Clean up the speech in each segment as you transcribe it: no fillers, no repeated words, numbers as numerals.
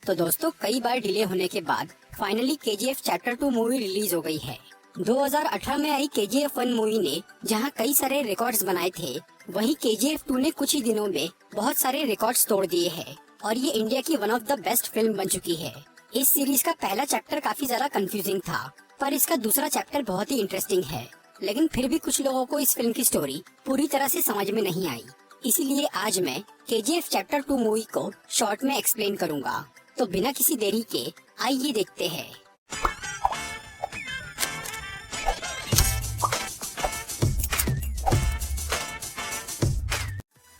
तो दोस्तों कई बार डिले होने के बाद finally KGF chapter 2 movie release हो गई है। 2018 में आई केजीएफ 1 मूवी ने जहां कई सारे रिकॉर्ड्स बनाए थे, वहीं केजीएफ 2 ने कुछ ही दिनों में बहुत सारे रिकॉर्ड्स तोड़ दिए हैं और ये इंडिया की one of the best film बन चुकी है। इस सीरीज का पहला चैप्टर काफी ज्यादा कंफ्यूजिंग था, पर इसका दूसरा चैप्टर बहुत ही इंटरेस्टिंग है। लेकिन फिर भी कुछ लोगों को इस फिल्म की स्टोरी पूरी तरह से समझ में नहीं आई। इसीलिए आज मैं केजीएफ चैप्टर 2 मूवी को शॉर्ट में एक्सप्लेन करूंगा। तो बिना किसी देरी के आइए देखते हैं।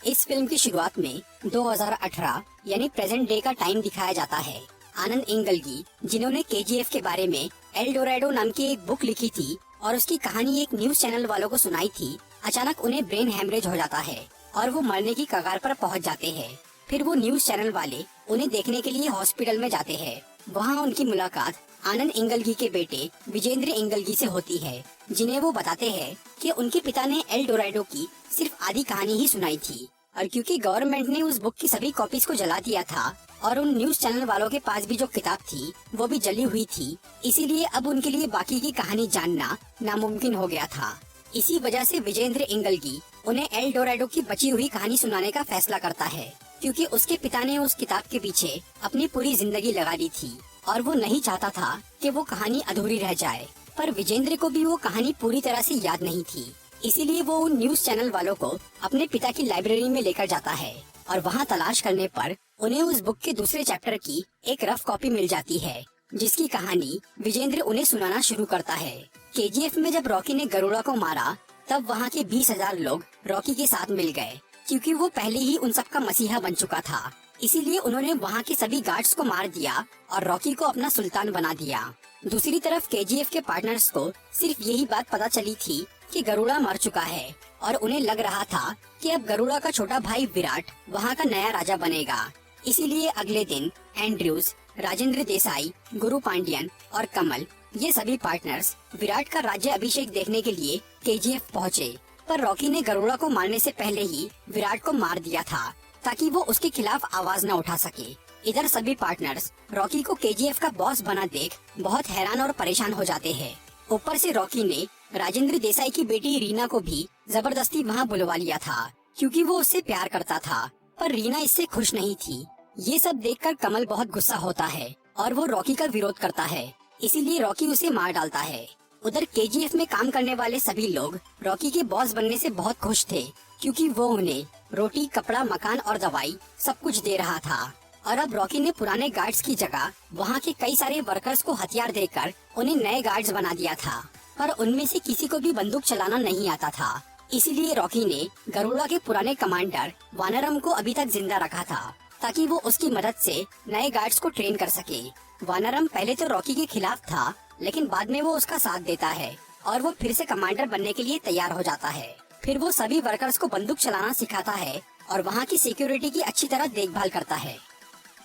इस फिल्म की शुरुआत में 2018 यानी प्रेजेंट डे का टाइम दिखाया जाता है। आनंद इंगलगी, जिन्होंने केजीएफ के बारे में एल डोराडो नाम की एक बुक लिखी थी और उसकी कहानी एक न्यूज चैनल वालों को सुनाई थी, अचानक उन्हें ब्रेन हेमरेज हो जाता है और वो मरने की कगार पर पहुंच जाते हैं। फिर वो न्यूज चैनल वाले उन्हें देखने के लिए हॉस्पिटल में जाते हैं। वहाँ उनकी मुलाकात आनंद इंगलगी के बेटे विजेंद्र इंगलगी से होती है, जिन्हें वो बताते हैं कि उनके पिता ने एल डोराडो की सिर्फ आधी कहानी ही सुनाई थी और क्योंकि गवर्नमेंट ने उस बुक की सभी कॉपीज को जला दिया था और उन न्यूज चैनल वालों के पास भी जो किताब थी वो भी जली हुई थी, इसीलिए अब उनके लिए बाकी की कहानी जानना नामुमकिन हो गया था। इसी वजह से विजेंद्र इंगलगी उन्हें एल डोराडो की बची हुई कहानी सुनाने का फैसला करता है, क्योंकि उसके पिता ने उस किताब के पीछे अपनी पूरी जिंदगी लगा दी थी और वो नहीं चाहता था कि वो कहानी अधूरी रह जाए। पर विजेंद्र को भी वो कहानी पूरी तरह से याद नहीं थी, इसीलिए वो उन न्यूज चैनल वालों को अपने पिता की लाइब्रेरी में लेकर जाता है और वहाँ तलाश करने पर उन्हें उस बुक के दूसरे चैप्टर की एक रफ कॉपी मिल जाती है, जिसकी कहानी विजेंद्र उन्हें सुनाना शुरू करता है। केजीएफ में जब रॉकी ने गरुड़ा को मारा तब वहाँ के 20,000 लोग रॉकी के साथ मिल गए, क्योंकि वो पहले ही उन सबका मसीहा बन चुका था। इसीलिए उन्होंने वहाँ के सभी गार्ड्स को मार दिया और रॉकी को अपना सुल्तान बना दिया। दूसरी तरफ केजीएफ के पार्टनर्स को सिर्फ यही बात पता चली थी कि गरुड़ा मर चुका है और उन्हें लग रहा था कि अब गरुड़ा का छोटा भाई विराट वहाँ का नया राजा बनेगा। इसीलिए अगले दिन एंड्रयूज, राजेंद्र देसाई, गुरु पांडियन और कमल, ये सभी पार्टनर्स विराट का राज्य अभिषेक देखने के लिए केजीएफ पहुँचे। पर रॉकी ने गरुड़ा को मारने से पहले ही विराट को मार दिया था ताकि वो उसके खिलाफ आवाज न उठा सके। इधर सभी पार्टनर्स रॉकी को केजीएफ का बॉस बना देख बहुत हैरान और परेशान हो जाते हैं। ऊपर से रॉकी ने राजेंद्र देसाई की बेटी रीना को भी जबरदस्ती वहाँ बुलवा लिया था, क्योंकि वो उससे प्यार करता था। पर रीना इससे खुश नहीं थी। ये सब देखकर कमल बहुत गुस्सा होता है और वो रॉकी का विरोध करता है, इसीलिए रॉकी उसे मार डालता है। उधर केजीएफ में काम करने वाले सभी लोग रॉकी के बॉस बनने से बहुत खुश थे, क्योंकि वो उन्हें रोटी, कपड़ा, मकान और दवाई सब कुछ दे रहा था। और अब रॉकी ने पुराने गार्ड्स की जगह वहाँ के कई सारे वर्कर्स को हथियार देकर उन्हें नए गार्ड्स बना दिया था, पर उनमें से किसी को भी बंदूक चलाना नहीं आता था। इसीलिए रॉकी ने गरुड़ा के पुराने कमांडर वानरम को अभी तक जिंदा रखा था, ताकि वो उसकी मदद से नए गार्ड्स को ट्रेन कर सके। वानरम पहले तो रॉकी के खिलाफ था, लेकिन बाद में वो उसका साथ देता है और वो फिर से कमांडर बनने के लिए तैयार हो जाता है। फिर वो सभी वर्कर्स को बंदूक चलाना सिखाता है और वहाँ की सिक्योरिटी की अच्छी तरह देखभाल करता है।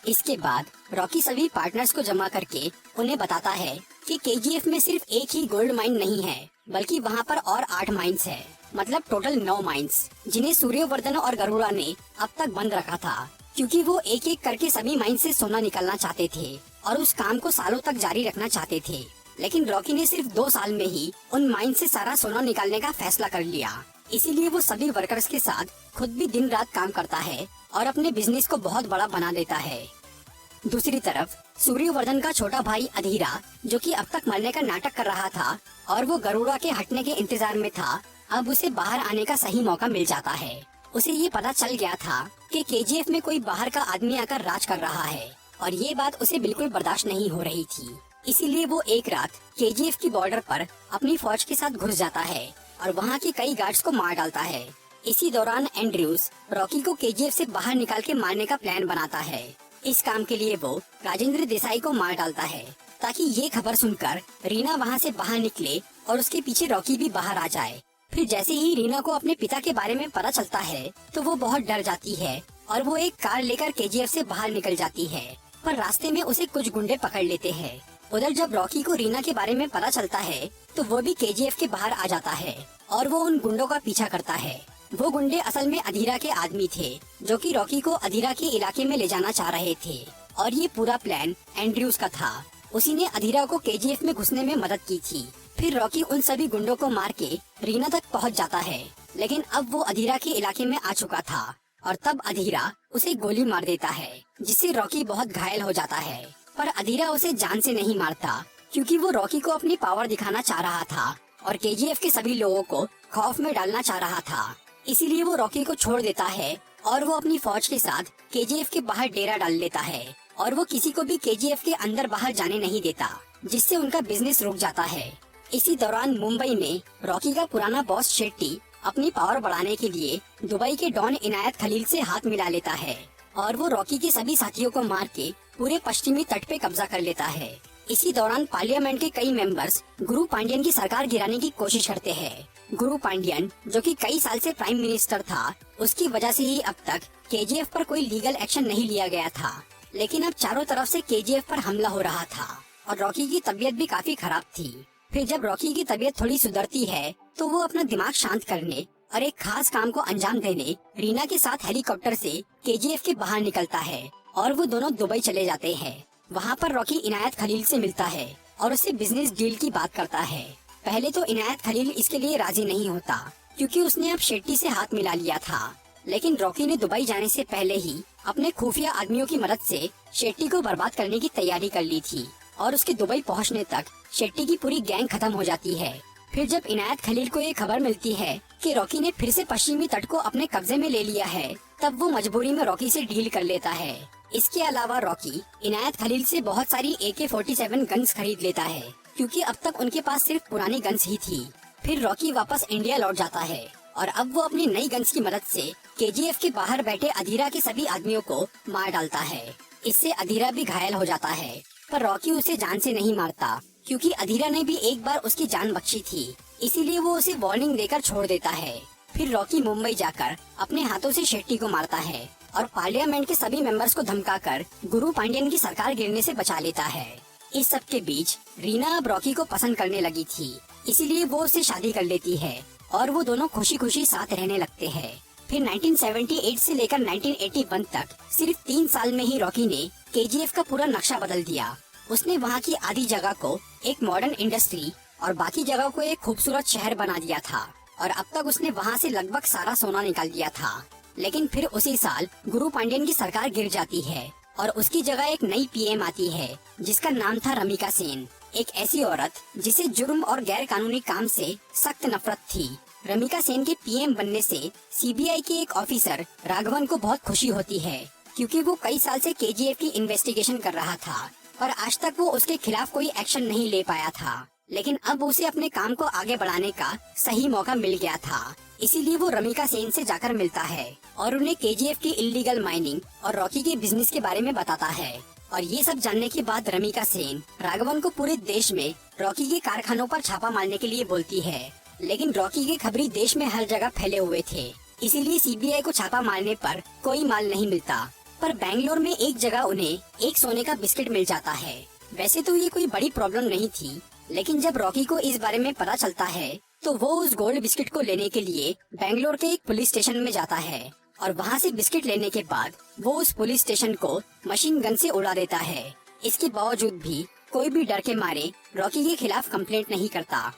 इसके बाद रॉकी सभी पार्टनर्स को जमा करके उन्हें बताता है कि केजीएफ में सिर्फ एक ही गोल्ड माइन नहीं है, बल्कि वहाँ पर और 8 माइंस है, मतलब टोटल 9 माइंस, जिन्हें सूर्यवर्धन और गरुड़ा ने अब तक बंद रखा था, क्योंकि वो एक एक करके सभी माइन से सोना निकालना चाहते थे और उस काम को सालों तक जारी रखना चाहते थे। लेकिन रॉकी ने सिर्फ 2 साल में ही उन माइन से सारा सोना निकालने का फैसला कर लिया। इसीलिए वो सभी वर्कर्स के साथ खुद भी दिन रात काम करता है और अपने बिजनेस को बहुत बड़ा बना देता है। दूसरी तरफ सूर्यवर्धन का छोटा भाई अधीरा, जो कि अब तक मरने का नाटक कर रहा था और वो गरुड़ा के हटने के इंतजार में था, अब उसे बाहर आने का सही मौका मिल जाता है। उसे ये पता चल गया था कि केजीएफ में कोई बाहर का आदमी आकर राज कर रहा है और ये बात उसे बिल्कुल बर्दाश्त नहीं हो रही थी। इसीलिए वो एक रात केजीएफ की बॉर्डर पर अपनी फौज के साथ घुस जाता है और वहाँ के कई गार्ड्स को मार डालता है। इसी दौरान एंड्रयूज रॉकी को केजीएफ से बाहर निकाल के मारने का प्लान बनाता है। इस काम के लिए वो राजेंद्र देसाई को मार डालता है, ताकि ये खबर सुनकर रीना वहाँ से बाहर निकले और उसके पीछे रॉकी भी बाहर आ जाए। फिर जैसे ही रीना को अपने पिता के बारे में पता चलता है तो वो बहुत डर जाती है और वो एक कार लेकर केजीएफ से बाहर निकल जाती है, पर रास्ते में उसे कुछ गुंडे पकड़ लेते हैं। उधर जब रॉकी को रीना के बारे में पता चलता है तो वो भी केजीएफ के बाहर आ जाता है और वो उन गुंडों का पीछा करता है। वो गुंडे असल में अधीरा के आदमी थे, जो कि रॉकी को अधीरा के इलाके में ले जाना चाह रहे थे और ये पूरा प्लान एंड्रयूज का था। उसी ने अधीरा को केजीएफ में घुसने में मदद की थी। फिर रॉकी उन सभी गुंडों को मार के रीना तक पहुंच जाता है, लेकिन अब वो अधीरा के इलाके में आ चुका था और तब अधीरा उसे गोली मार देता है, जिससे रॉकी बहुत घायल हो जाता है। पर अधीरा उसे जान से नहीं मारता, क्योंकि वो रॉकी को अपनी पावर दिखाना चाह रहा था और केजीएफ के सभी लोगों को खौफ में डालना चाह रहा था। इसीलिए वो रॉकी को छोड़ देता है और वो अपनी फौज के साथ केजीएफ के बाहर डेरा डाल लेता है और वो किसी को भी केजीएफ के अंदर बाहर जाने नहीं देता, जिससे उनका बिजनेस रुक जाता है। इसी दौरान मुंबई में रॉकी का पुराना बॉस शेट्टी अपनी पावर बढ़ाने के लिए दुबई के डॉन इनायत खलील से हाथ मिला लेता है और वो रॉकी के सभी साथियों को मार के पूरे पश्चिमी तट पे कब्जा कर लेता है। इसी दौरान पार्लियामेंट के कई मेंबर्स गुरु पांडियन की सरकार गिराने की कोशिश करते हैं। गुरु पांडियन, जो कि कई साल से प्राइम मिनिस्टर था, उसकी वजह से ही अब तक केजीएफ पर कोई लीगल एक्शन नहीं लिया गया था। लेकिन अब चारों तरफ से केजीएफ पर हमला हो रहा था और रॉकी की तबीयत भी काफी खराब थी। फिर जब रॉकी की तबीयत थोड़ी सुधरती है तो वो अपना दिमाग शांत करने और एक खास काम को अंजाम देने रीना के साथ हेलीकॉप्टर से केजीएफ के बाहर निकलता है और वो दोनों दुबई चले जाते हैं। वहाँ पर रॉकी इनायत खलील से मिलता है और उससे बिजनेस डील की बात करता है। पहले तो इनायत खलील इसके लिए राजी नहीं होता, क्योंकि उसने अब शेट्टी से हाथ मिला लिया था। लेकिन रॉकी ने दुबई जाने से पहले ही अपने खुफिया आदमियों की मदद से शेट्टी को बर्बाद करने की तैयारी कर ली थी और उसके दुबई पहुंचने तक शेट्टी की पूरी गैंग खत्म हो जाती है। फिर जब इनायत खलील को ये खबर मिलती है कि रॉकी ने फिर से पश्चिमी तट को अपने कब्जे में ले लिया है, तब वो मजबूरी में रॉकी से डील कर लेता है। इसके अलावा रॉकी इनायत खलील से बहुत सारी AK-47 गन्स खरीद लेता है, क्योंकि अब तक उनके पास सिर्फ पुरानी गन्स ही थी। फिर रॉकी वापस इंडिया लौट जाता है और अब वो अपनी नई गन्स की मदद से केजीएफ के बाहर बैठे अधीरा के सभी आदमियों को मार डालता है। इससे अधीरा भी घायल हो जाता है, पर रॉकी उसे जान से नहीं मारता, क्योंकि अधीरा ने भी एक बार उसकी जान बख्शी थी। इसीलिए वो उसे वार्निंग देकर छोड़ देता है। फिर रॉकी मुंबई जाकर अपने हाथों से शेट्टी को मारता है और पार्लियामेंट के सभी मेंबर्स को धमकाकर गुरु पांडियन की सरकार गिरने से बचा लेता है। इस सब के बीच रीना अब रॉकी को पसंद करने लगी थी, इसीलिए वो उससे शादी कर लेती है और वो दोनों खुशी खुशी साथ रहने लगते हैं। फिर 1978 से लेकर 1981 तक सिर्फ 3 साल में ही रॉकी ने केजीएफ का पूरा नक्शा बदल दिया। उसने वहाँ की आधी जगह को एक मॉडर्न इंडस्ट्री और बाकी जगह को एक खूबसूरत शहर बना दिया था और अब तक उसने वहाँ से लगभग सारा सोना निकाल दिया था। लेकिन फिर उसी साल गुरु पांडियन की सरकार गिर जाती है और उसकी जगह एक नई पीएम आती है, जिसका नाम था रमिका सेन, एक ऐसी औरत जिसे जुर्म और गैर कानूनी काम से सख्त नफरत थी। रमिका सेन के पीएम बनने से सीबीआई के एक ऑफिसर राघवन को बहुत खुशी होती है, क्योंकि वो कई साल से केजीएफ की इन्वेस्टिगेशन कर रहा था, पर आज तक वो उसके खिलाफ कोई एक्शन नहीं ले पाया था। लेकिन अब उसे अपने काम को आगे बढ़ाने का सही मौका मिल गया था। इसीलिए वो रमिका सेन से जाकर मिलता है और उन्हें केजीएफ की इल्लीगल माइनिंग और रॉकी के बिजनेस के बारे में बताता है। और ये सब जानने के बाद रमिका सेन राघवन को पूरे देश में रॉकी के कारखानों पर छापा मारने के लिए बोलती है। लेकिन रॉकी के खबरी देश में हर जगह फैले हुए थे, इसीलिए सीबीआई को छापा मारने पर कोई माल नहीं मिलता। पर बेंगलोर में एक जगह उन्हें एक सोने का बिस्किट मिल जाता है। वैसे तो ये कोई बड़ी प्रॉब्लम नहीं थी, लेकिन जब रॉकी को इस बारे में पता चलता है तो वो उस गोल्ड बिस्किट को लेने के लिए बेंगलोर के एक पुलिस स्टेशन में जाता है और वहाँ से बिस्किट लेने के बाद वो उस पुलिस स्टेशन को मशीन गन से उड़ा देता है। इसके बावजूद भी कोई भी डर के मारे रॉकी के खिलाफ कंप्लेंट नहीं करता।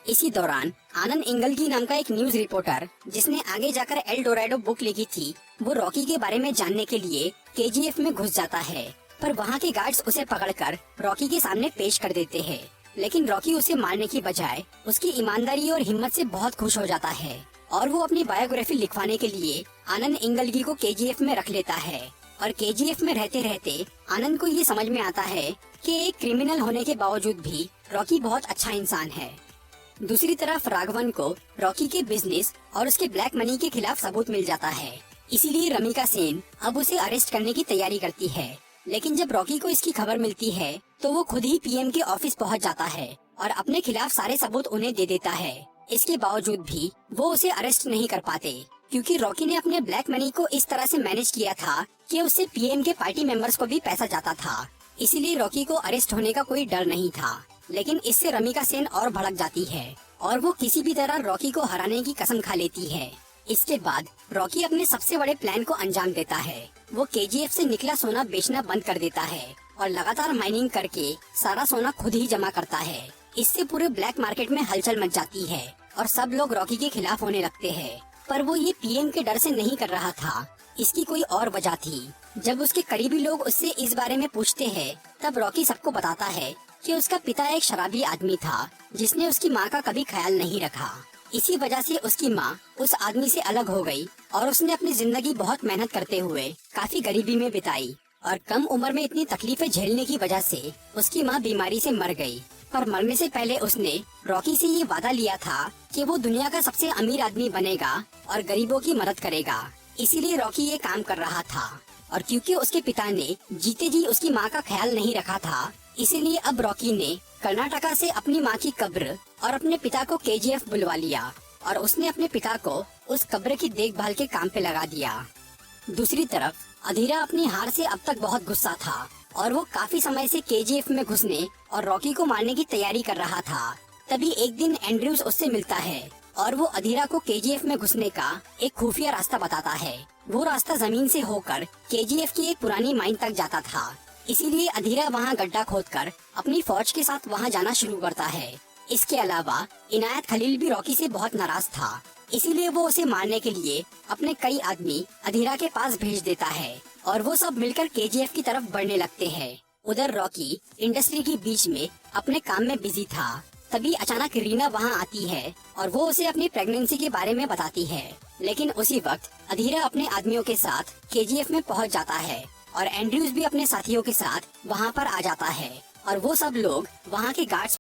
इसी दौरान आनंद इंगलगी नाम का एक न्यूज रिपोर्टर, जिसने आगे जाकर एल डोराडो बुक लिखी थी, वो रॉकी के बारे में जानने के लिए केजीएफ में घुस जाता है। पर वहाँ के गार्ड्स उसे पकड़कर रॉकी के सामने पेश कर देते हैं। लेकिन रॉकी उसे मारने की बजाय उसकी ईमानदारी और हिम्मत से बहुत खुश हो जाता है और वो अपनी बायोग्राफी लिखवाने के लिए आनंद इंगलगी को केजीएफ में रख लेता है। और केजीएफ में रहते रहते आनंद को ये समझ में आता है कि एक क्रिमिनल होने के बावजूद भी रॉकी बहुत अच्छा इंसान है। दूसरी तरफ राघवन को रॉकी के बिजनेस और उसके ब्लैक मनी के खिलाफ सबूत मिल जाता है, इसीलिए रमिका सेन अब उसे अरेस्ट करने की तैयारी करती है। लेकिन जब रॉकी को इसकी खबर मिलती है तो वो खुद ही पीएम के ऑफिस पहुंच जाता है और अपने खिलाफ सारे सबूत उन्हें दे देता है। इसके बावजूद भी वो उसे अरेस्ट नहीं कर पाते, क्योंकि रॉकी ने अपने ब्लैक मनी को इस तरह से मैनेज किया था कि उससे पीएम के पार्टी मेंबर्स को भी पैसा जाता था। इसीलिए रॉकी को अरेस्ट होने का कोई डर नहीं था। लेकिन इससे रमिका सेन और भड़क जाती है और वो किसी भी तरह रॉकी को हराने की कसम खा लेती है। इसके बाद रॉकी अपने सबसे बड़े प्लान को अंजाम देता है। वो केजीएफ से निकला सोना बेचना बंद कर देता है और लगातार माइनिंग करके सारा सोना खुद ही जमा करता है। इससे पूरे ब्लैक मार्केट में हलचल मच जाती है और सब लोग रॉकी के खिलाफ होने लगते हैं। पर वो ये पीएम के डर से नहीं कर रहा था, इसकी कोई और वजह थी। जब उसके करीबी लोग उससे इस बारे में पूछते हैं, तब रॉकी सबको बताता है कि उसका पिता एक शराबी आदमी था जिसने उसकी माँ का कभी ख्याल नहीं रखा। इसी वजह से उसकी माँ उस आदमी से अलग हो गई और उसने अपनी जिंदगी बहुत मेहनत करते हुए काफी गरीबी में बिताई और कम उम्र में इतनी तकलीफें झेलने की वजह से उसकी माँ बीमारी से मर गई। पर मरने से पहले उसने रॉकी से ये वादा लिया था कि वो दुनिया का सबसे अमीर आदमी बनेगा और गरीबों की मदद करेगा। इसीलिए रॉकी ये काम कर रहा था। और क्योंकि उसके पिता ने जीते जी उसकी माँ का ख्याल नहीं रखा था, इसीलिए अब रॉकी ने कर्नाटका से अपनी माँ की कब्र और अपने पिता को केजीएफ बुलवा लिया और उसने अपने पिता को उस कब्र की देखभाल के काम पे लगा दिया। दूसरी तरफ अधीरा अपनी हार से अब तक बहुत गुस्सा था और वो काफी समय से केजीएफ में घुसने और रॉकी को मारने की तैयारी कर रहा था। तभी एक दिन एंड्रयूज उससे मिलता है और वो अधीरा को केजीएफ में घुसने का एक खुफिया रास्ता बताता है। वो रास्ता जमीन से होकर केजीएफ की एक पुरानी माइन तक जाता था। इसीलिए अधीरा वहाँ गड्ढा खोदकर अपनी फौज के साथ वहाँ जाना शुरू करता है। इसके अलावा इनायत खलील भी रॉकी से बहुत नाराज था, इसीलिए वो उसे मारने के लिए अपने कई आदमी अधीरा के पास भेज देता है और वो सब मिलकर केजीएफ की तरफ बढ़ने लगते हैं। उधर रॉकी इंडस्ट्री के बीच में अपने काम में बिजी था। तभी अचानक रीना वहाँ आती है और वो उसे अपनी प्रेगनेंसी के बारे में बताती है। लेकिन उसी वक्त अधीरा अपने आदमियों के साथ केजीएफ में पहुँच जाता है और एंड्रयूज भी अपने साथियों के साथ वहाँ पर आ जाता है और वो सब लोग वहाँ के गार्ड्स